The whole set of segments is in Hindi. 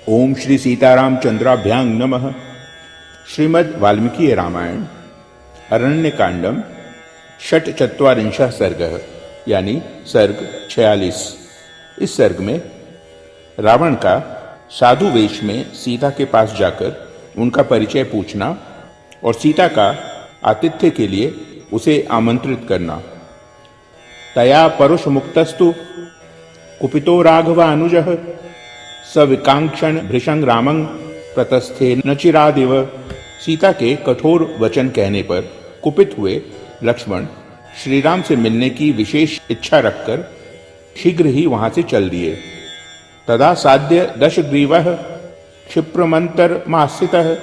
ओम श्री सीताराम चंद्राभ्यां नमः। श्रीमद् वाल्मीकि रामायण अरण्य कांडम षट चत्वारिंशः सर्गः यानी सर्ग 46। इस सर्ग में रावण का साधु वेश में सीता के पास जाकर उनका परिचय पूछना और सीता का आतिथ्य के लिए उसे आमंत्रित करना। तया परुष मुक्तस्तु कुपितो राघवानुजः सविकांक्षण भृशं रामं प्रतस्थे न चिरादिव। सीता के कठोर वचन कहने पर कुपित हुए लक्ष्मण श्री राम से मिलने की विशेष इच्छा रखकर शीघ्र ही वहां से चल दिए। तदा साध्य दशग्रीवः क्षिप्रमंतरमास्थितः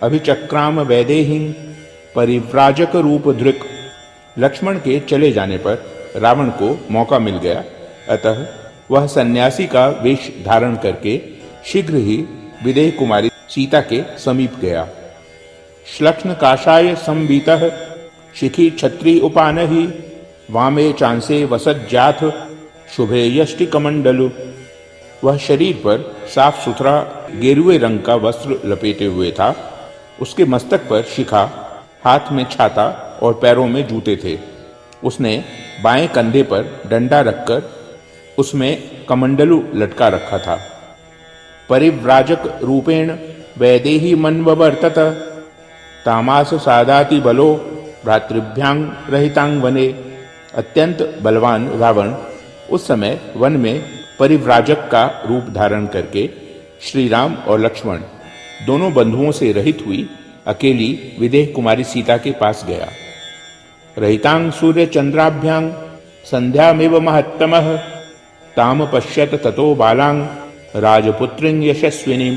अभिचक्राम वैदेहीं परिव्राजक रूप धृक्। लक्ष्मण के चले जाने पर रावण को मौका मिल गया, अतः वह सन्यासी का वेश धारण करके शीघ्र ही विदेह कुमारी सीता के समीप गया। श्लक्ष्ण काषाय संवीतः शिखी छत्री उपानहि वामे चांसे वसज्जाथ शुभे यष्टि कमंडलु। वह शरीर पर साफ सुथरा गेरुए रंग का वस्त्र लपेटे हुए था। उसके मस्तक पर शिखा, हाथ में छाता और पैरों में जूते थे। उसने बाएं कंधे पर डंडा रखकर उसमें कमंडलु लटका रखा था। परिव्राजक रूपेण वैदेही मन्ववर्तत तामास सादाति बलो भ्रातृभ्यां रहितांग वने। अत्यंत बलवान रावण उस समय वन में परिव्राजक का रूप धारण करके श्री राम और लक्ष्मण दोनों बंधुओं से रहित हुई अकेली विदेह कुमारी सीता के पास गया। रहितांग सूर्य चंद्राभ्यां संध्यामेव महत्तमः ताम पश्यत ततो बालांग राजपुत्रिं यशस्विनीं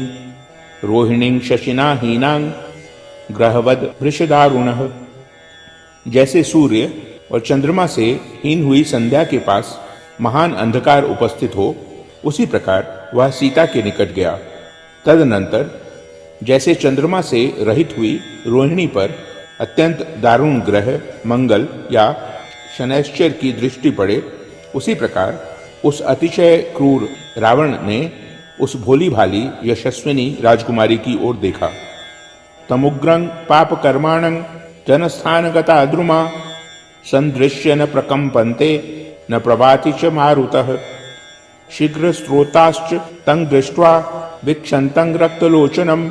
रोहिणीं शशिना हीनांग ग्रहवद वृषदारुणः। जैसे सूर्य और चंद्रमा से हीन हुई संध्या के पास महान अंधकार उपस्थित हो, उसी प्रकार वह सीता के निकट गया। तदनंतर जैसे चंद्रमा से रहित हुई रोहिणी पर अत्यंत दारुण ग्रह मंगल या शनैश्चर की दृष्टि पड़े, उसी प्रकार उस अतिशय क्रूर रावण ने उस भोली भाली यशस्विनी राजकुमारी की ओर देखा। तमुग्रं पाप कर्माणं जनस्थानगता द्रुमा संदृश्य न प्रकंपन्ते न प्रभाति च मारुतः। शीघ्र स्रोताश्च तं दृष्ट्वा विक्षन्तं रक्तलोचनं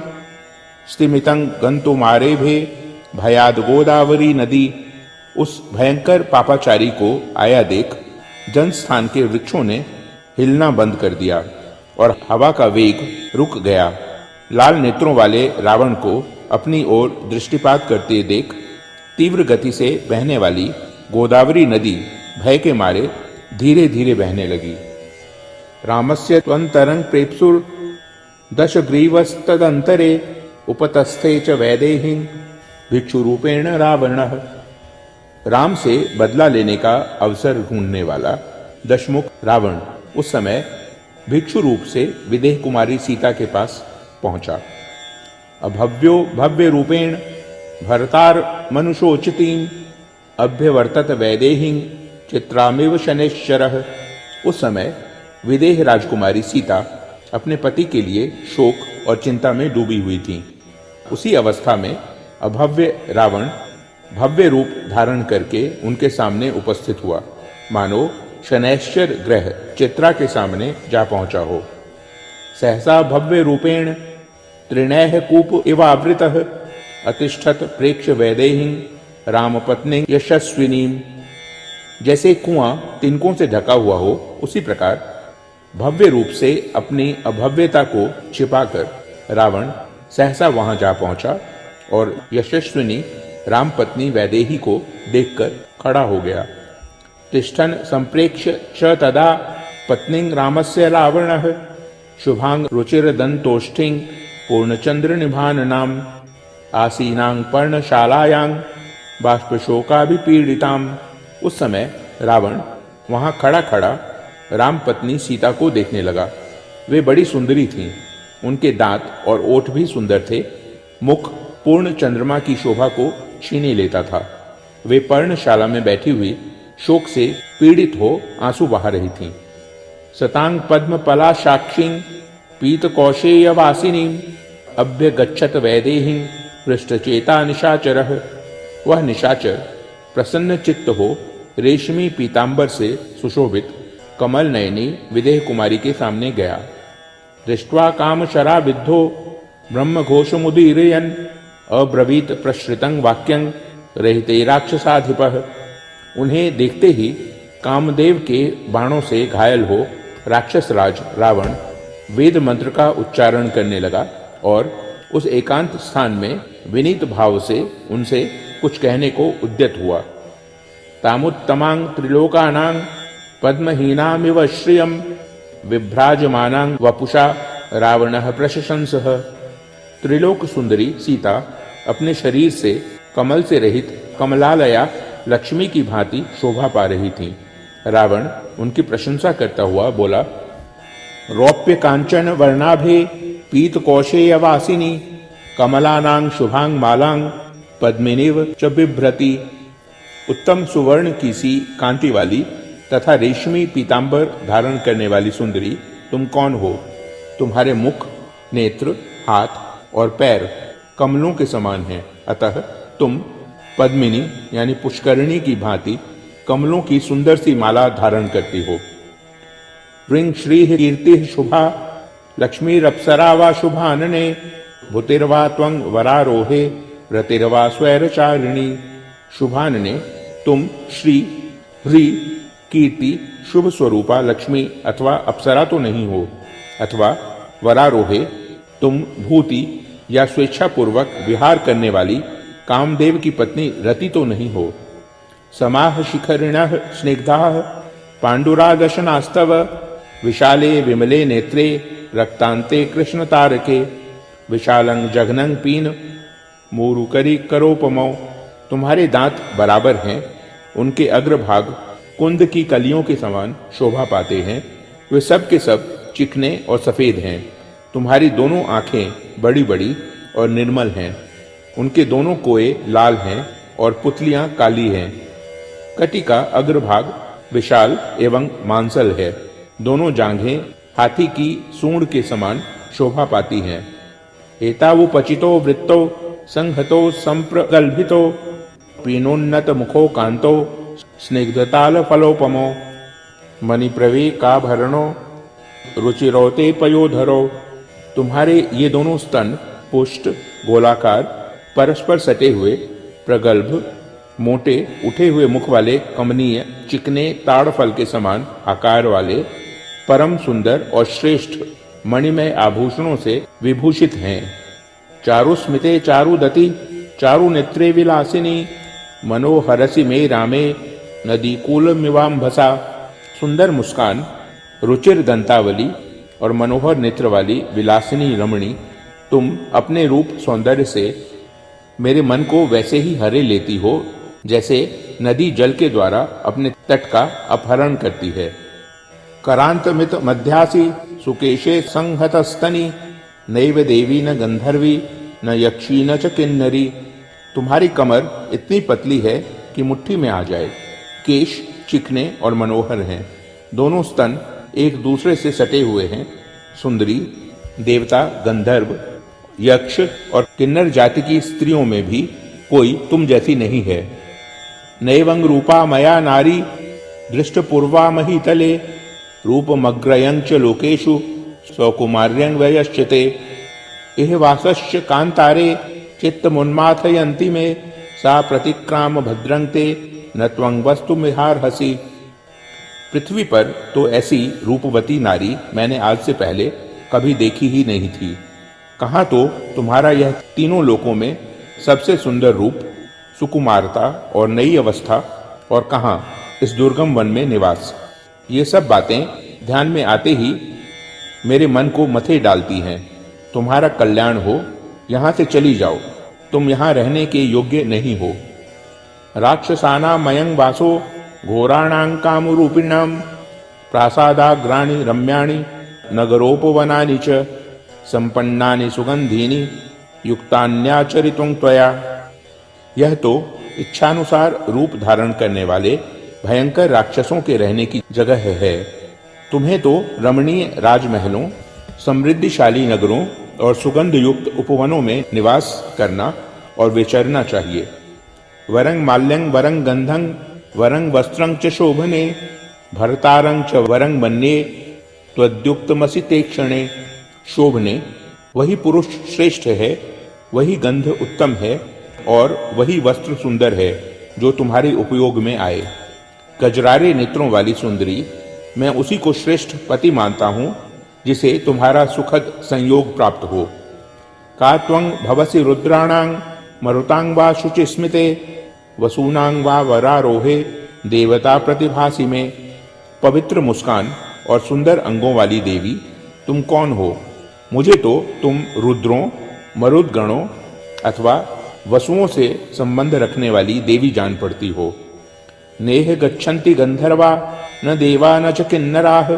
स्तिमितं गन्तुमारेभे भयाद गोदावरी नदी। उस भयंकर पापाचारी को आया देख जनस्थान के वृक्षों ने हिलना बंद कर दिया और हवा का वेग रुक गया। लाल नेत्रों वाले रावण को अपनी ओर दृष्टिपात करते देख तीव्र गति से बहने वाली गोदावरी नदी भय के मारे धीरे धीरे बहने लगी। रामस्य त्वंतरं प्रेप्सुर दशग्रीवस्तदंतरे उपतस्थे च वैदेहीं भिक्षुरूपेण रावणः। राम से बदला लेने का अवसर ढूंढने वाला दशमुख रावण उस समय भिक्षु रूप से विदेह कुमारी सीता के पास पहुंचा। अभव्यो भव्य रूपेण भरतार मनुषोचितीं अभ्यवर्तत वैदेहीं चित्रामेव शनैश्चरः। उस समय विदेह राजकुमारी सीता अपने पति के लिए शोक और चिंता में डूबी हुई थी। उसी अवस्था में अभव्य रावण भव्य रूप धारण करके उनके सामने उपस्थित हुआ, मानो शनैश्चर ग्रह चित्रा के सामने जा पहुंचा हो। सहसा भव्य रूपेण त्रिणैः कूप इवावृतः अतिष्ठत प्रेक्ष वैदेहीं रामपत्नी यशस्विनीं। जैसे कुआं तिनकों से ढका हुआ हो, उसी प्रकार भव्य रूप से अपनी अभव्यता को छिपाकर रावण सहसा वहां जा पहुंचा और यशस्विनी राम पत्नी वैदेही को देखकर खड़ा हो गया। तिष्ठन् संप्रेक्ष च तदा पत्नीं रामस्य रावणः शुभांग रुचिरदंतोष्ठीं पूर्णचंद्र निभाननाम् आसीनां पर्णशालायां बाष्पशोकाभिपीडिताम्। उस समय रावण वहां खड़ा खड़ा राम पत्नी सीता को देखने लगा। वे बड़ी सुंदरी थीं। उनके दांत और ओठ भी सुंदर थे। मुख पूर्ण चंद्रमा की शोभा को छीने लेता था। वे पर्णशाला में बैठी हुई शोक से पीड़ित हो आंसू बहा रही थीं। सतांग पद्म पला साक्षी पीतकौशेयवासिनीं अभ्यगच्छत वैदेहीं पृष्ठचेता निशाचरः। वह निशाचर प्रसन्न चित्त हो रेशमी पीतांबर से सुशोभित कमल नयनी विदेह कुमारी के सामने गया। दृष्ट्वा कामशरा विद्धो ब्रह्मघोषमुदीरयन् अब्रवीत प्रश्रितं वाक्यं रहिते राक्षसाधिपः। उन्हें देखते ही कामदेव के बाणों से घायल हो राक्षस राज रावण वेद मंत्र का उच्चारण करने लगा और उस एकांत स्थान में विनीत भाव से उनसे कुछ कहने को उद्यत हुआ। तामुत्तमांग त्रिलोकानां पद्महीनामिव श्रियं विभ्राजमानां वपुषा रावणः प्रशंसः। त्रिलोक सुंदरी सीता अपने शरीर से कमल से रहित कमलालया लक्ष्मी की भांति शोभा पा रही थी। रावण उनकी प्रशंसा करता हुआ बोला, रौप्य कांचन वर्णाभे पीत कौशेयवासिनी कमलानां शुभांग मालांग पद्मिनीव च बिभ्रति। उत्तम सुवर्ण की सी कांति वाली तथा रेशमी पीतांबर धारण करने वाली सुंदरी तुम कौन हो? तुम्हारे मुख, नेत्र, हाथ और पैर कमलों के समान हैं, अतः तुम पद्मिनी यानी पुष्करिणी की भांति कमलों की सुंदर सी माला धारण करती हो। ह्रीं श्रीः कीर्तिः शुभा लक्ष्मीरप्सरा वा शुभानने भूतिर्वा त्वं वरारोहे रतिर्वा स्वैरचारिणी। शुभानने तुम श्री, ह्री कीर्ति, शुभ स्वरूपा लक्ष्मी अथवा अप्सरा तो नहीं हो, अथवा वरारोहे तुम भूति या स्वेच्छापूर्वक विहार करने वाली कामदेव की पत्नी रति तो नहीं हो। समाह शिखरिणः स्निग्धाः पाण्डुरादशनास्तव विशाले विमले नेत्रे रक्तान्ते कृष्ण तारके विशालं जघनं पीन मूरुकरी करोपमौ। तुम्हारे दांत बराबर हैं, उनके अग्रभाग कुंद की कलियों के समान शोभा पाते हैं, वे सब के सब चिकने और सफेद हैं। तुम्हारी दोनों आंखें बड़ी बड़ी और निर्मल हैं, उनके दोनों कोए लाल हैं और पुतलियां काली हैं। कटी का अग्रभाग विशाल एवं मांसल है, दोनों जांघें हाथी की सूंड के समान शोभा पाती हैं। एतावुपचितो वृत्तो संहतो संप्रगल्भितो पीनोन्नत मुखो कांतो स्निग्धताल फलोपमो मणिप्रवेकाभरणो रुचिरोते पयोधरो। तुम्हारे ये दोनों स्तन पुष्ट गोलाकार परस्पर सटे हुए प्रगल्भ मोटे उठे हुए मुख वाले कमनीय चिकने ताड़ फल के समान आकार वाले परम सुंदर और श्रेष्ठ मणिमय आभूषणों से विभूषित हैं। चारुस्मिते चारुदति चारु नेत्रे विलासिनी मनोहरसि मे रामे नदी कूलमिवाम्भसा। सुंदर मुस्कान, रुचिर दंतावली और मनोहर नेत्र वाली विलासिनी रमणी, तुम अपने रूप सौंदर्य से मेरे मन को वैसे ही हरे लेती हो जैसे नदी जल के द्वारा अपने तट का अपहरण करती है। करांतमित मध्यासी सुकेशे संहतस्तनी नैव देवी न गंधर्वी न यक्षी न च किन्नरी। तुम्हारी कमर इतनी पतली है कि मुट्ठी में आ जाए। केश चिकने और मनोहर हैं, दोनों स्तन एक दूसरे से सटे हुए हैं। सुंदरी, देवता, गंधर्व, यक्ष और किन्नर जाति की स्त्रियों में भी कोई तुम जैसी नहीं है। नैवं रूपा मया नारी दृष्टपूर्वा महीतले रूपमग्रयं च लोकेषु सौकुमार्यं वयश्चिते। इह वासश्च कांतारे चित्तमुन्माथयन्ति मे सा प्रतिक्राम भद्रं ते न त्वं वस्तुमिहार्हसि। पृथ्वी पर तो ऐसी रूपवती नारी मैंने आज से पहले कभी देखी ही नहीं थी। कहाँ तो तुम्हारा यह तीनों लोकों में सबसे सुंदर रूप, सुकुमारता और नई अवस्था, और कहाँ इस दुर्गम वन में निवास। ये सब बातें ध्यान में आते ही मेरे मन को मथे डालती हैं। तुम्हारा कल्याण हो, यहाँ से चली जाओ, तुम यहाँ रहने के योग्य नहीं हो। राक्षसानां मयं वासो घोराणां कामरूपिणां प्रासादाग्राणि रम्याणि नगरोपवनानि च संपन्नानि सुगंधीनि युक्तान्याचरितुं त्वया। यह तो इच्छानुसार रूप धारण करने वाले भयंकर राक्षसों के रहने की जगह है। तुम्हें तो रमणीय राजमहलों, समृद्धिशाली नगरों और सुगंध युक्त उपवनों में निवास करना और विचरना चाहिए। वरंग माल्यं वरंग गंधं वरंग वस्त्रं च शोभने भरतारं च वरंग मन्ये त्वद्युक्तमसि ते क्षणे। शोभने वही पुरुष श्रेष्ठ है, वही गंध उत्तम है और वही वस्त्र सुंदर है जो तुम्हारे उपयोग में आए। कजरारे नेत्रों वाली सुंदरी, मैं उसी को श्रेष्ठ पति मानता हूँ जिसे तुम्हारा सुखद संयोग प्राप्त हो। का त्वं भवसि रुद्राणां मरुतांग वा शुचि स्मिते वसूनांग वा वरारोहे देवता प्रतिभासी में। पवित्र मुस्कान और सुंदर अंगों वाली देवी, तुम कौन हो? मुझे तो तुम रुद्रों, मरुदगणों अथवा वसुओं से संबंध रखने वाली देवी जान पड़ती हो। नेह गच्छन्ति गंधर्वा न देवा न च किन्नराः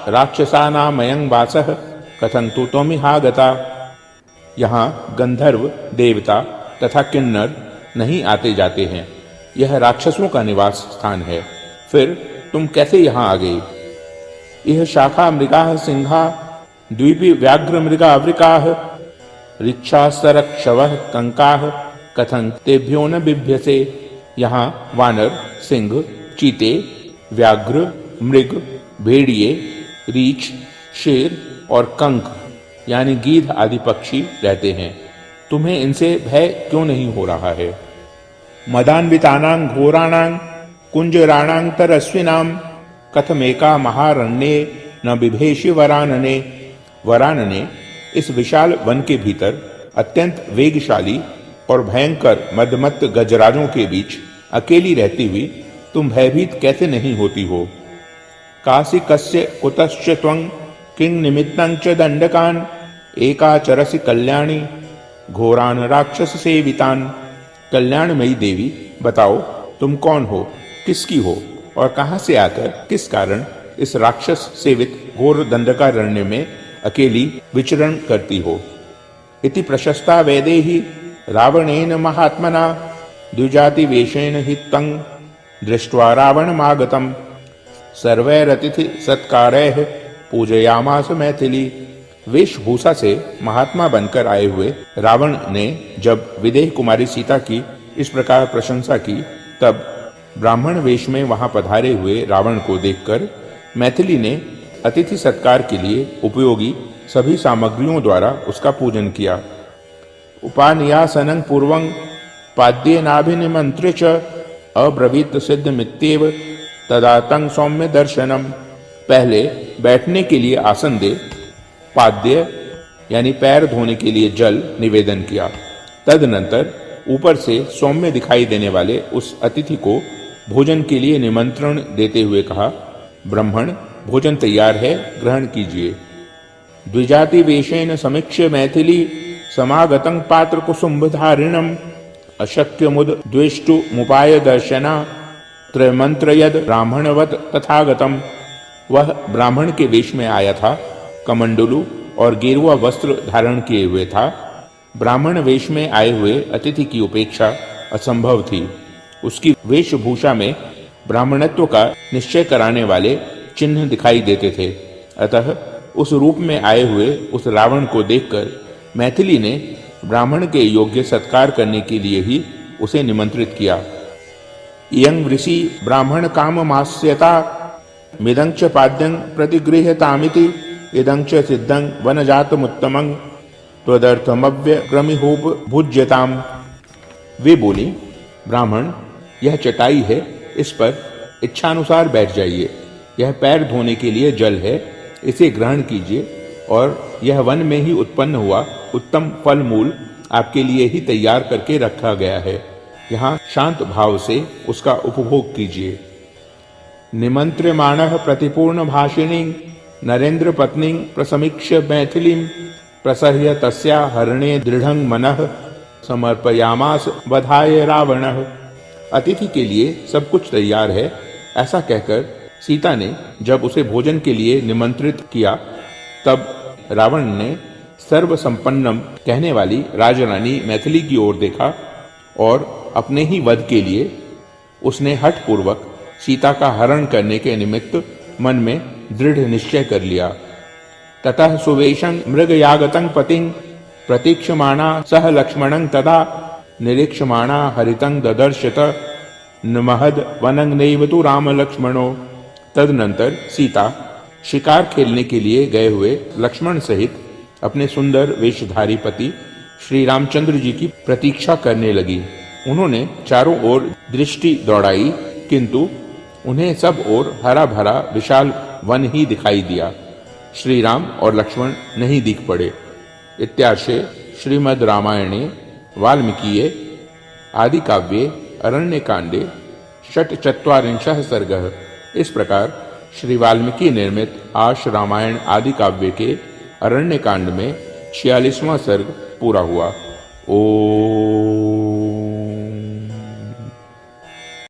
राक्षसानामयं वासः कथं तु त्वमिहागता। यहाँ गंधर्व, देवता तथा किन्नर नहीं आते जाते हैं, यह राक्षसों का निवास स्थान है, फिर तुम कैसे यहाँ आ गई? यह शाखा मृगाः सिंहा द्वीपी व्याघ्र मृगावृकाः ऋक्षासरक्षवः कंकाः कथं तेभ्यो न बिभ्यसे। यहाँ वानर, सिंह, चीते, व्याघ्र, मृग, भेड़िए, रीछ, शेर और कंक यानी गीध आदि पक्षी रहते हैं, तुम्हें इनसे भय क्यों नहीं हो रहा है? मदान्वितानां घोराणां कुंजराणां तरस्विनां कथमेका महारण्ये न बिभेषि वरानने। वरानने, इस विशाल वन के भीतर अत्यंत वेगशाली और भयंकर मदमत्त गजराजों के बीच अकेली रहती हुई तुम भयभीत कैसे नहीं होती हो? कासी कस्य कुतश्च त्वं किं निमित्तं च दंडकान् एकाचरसि कल्याणी घोरान राक्षस सेवितान। कल्याणमयी देवी, बताओ तुम कौन हो, किसकी हो और कहाँ से आकर किस कारण इस राक्षस सेवित घोर दंडकारण्य में अकेली विचरण करती हो? इति प्रशस्ता वैदेही रावणेन महात्मना द्विजाति वेशेन हि तं दृष्ट्वा रावणमागतं सर्वैरतिथि सत्कारैः पूजयामास मैथिली। वेशभूषा से महात्मा बनकर आए हुए रावण ने जब विदेह कुमारी सीता की इस प्रकार प्रशंसा की, तब ब्राह्मण वेश में वहां पधारे हुए रावण को देखकर मैथिली ने अतिथि सत्कार के लिए उपयोगी सभी सामग्रियों द्वारा उसका पूजन किया। उपानियासनं पूर्वं पाद्येनाभिनिमन्त्र्य च अब्रवीत सिद्धमित्येव तदा तं सौम्य दर्शनम। पहले बैठने के लिए आसन दे, पाद्य यानी पैर धोने के लिए जल निवेदन किया, तदनंतर ऊपर से सौम्य दिखाई देने वाले उस अतिथि को भोजन के लिए निमंत्रण देते हुए कहा, ब्राह्मण भोजन तैयार है, ग्रहण कीजिए। द्विजाति वेशेन समीक्ष्य मैथिली समागतं पात्र कुसुम्भधारिणम् अशक्य मुद द्वेष्टु मुपाय दर्शना त्रयमंत्रयद ब्राह्मणवत तथागतम। वह ब्राह्मण के वेश में आया था, कमंडलू और गेरुआ वस्त्र धारण किए हुए था। ब्राह्मण वेश में आए हुए अतिथि की उपेक्षा असंभव थी। उसकी वेशभूषा में ब्राह्मणत्व का निश्चय कराने वाले चिन्ह दिखाई देते थे। अतः उस रूप में आए हुए उस रावण को देखकर मैथिली ने ब्राह्मण के योग्य सत्कार करने के लिए ही उसे निमंत्रित किया। इयं वृषि ब्राह्मण काममास्यता मिदं च पाद्यं प्रतिगृह्यतामिति इदं च सिद्धं वनजातमुत्तमं त्वदर्थमव्यक्रमिहोप भुज्यताम। वे बोली, ब्राह्मण यह चटाई है, इस पर इच्छानुसार बैठ जाइए। यह पैर धोने के लिए जल है, इसे ग्रहण कीजिए और यह वन में ही उत्पन्न हुआ उत्तम फल मूल आपके लिए ही तैयार करके रखा गया है। यहाँ शांत भाव से उसका उपभोग कीजिए। निमंत्र्यमाणः प्रतिपूर्ण भाषिणी नरेंद्र पत्नी प्रसमीक्ष्य मैथिलीं प्रसह्य तस्या हरणे दृढ़ं मनः समर्पयामास बधाय रावणः। अतिथि के लिए सब कुछ तैयार है, ऐसा कहकर सीता ने जब उसे भोजन के लिए निमंत्रित किया, तब रावण ने सर्वसंपन्नम कहने वाली राजरानी मैथिली की ओर देखा और अपने ही वध के लिए उसने हठपूर्वक सीता का हरण करने के निमित्त मन में दृढ़ निश्चय कर लिया। ततः सुवेशं मृगयागतं पतिं प्रतीक्षमाणा सह लक्ष्मणं तदा निरीक्षमाणा हरितं ददर्शत न महद वनं नैव तु राम लक्ष्मणो। तदनंतर सीता शिकार खेलने के लिए गए हुए लक्ष्मण सहित अपने सुंदर वेशधारी पति श्री रामचंद्र जी की प्रतीक्षा करने लगी। उन्होंने चारों ओर दृष्टि दौड़ाई, किंतु उन्हें सब ओर हरा भरा विशाल वन ही दिखाई दिया। श्री राम और लक्ष्मण नहीं दिख पड़े। इत्यार्षे श्रीमद् रामायणे वाल्मीकीये आदि काव्ये अरण्यकांडे षट्चत्वारिंशः सर्गः। इस प्रकार श्री वाल्मीकि निर्मित आश रामायण आदि काव्य के अरण्यकांड में 46वां सर्ग पूरा हुआ। ओम।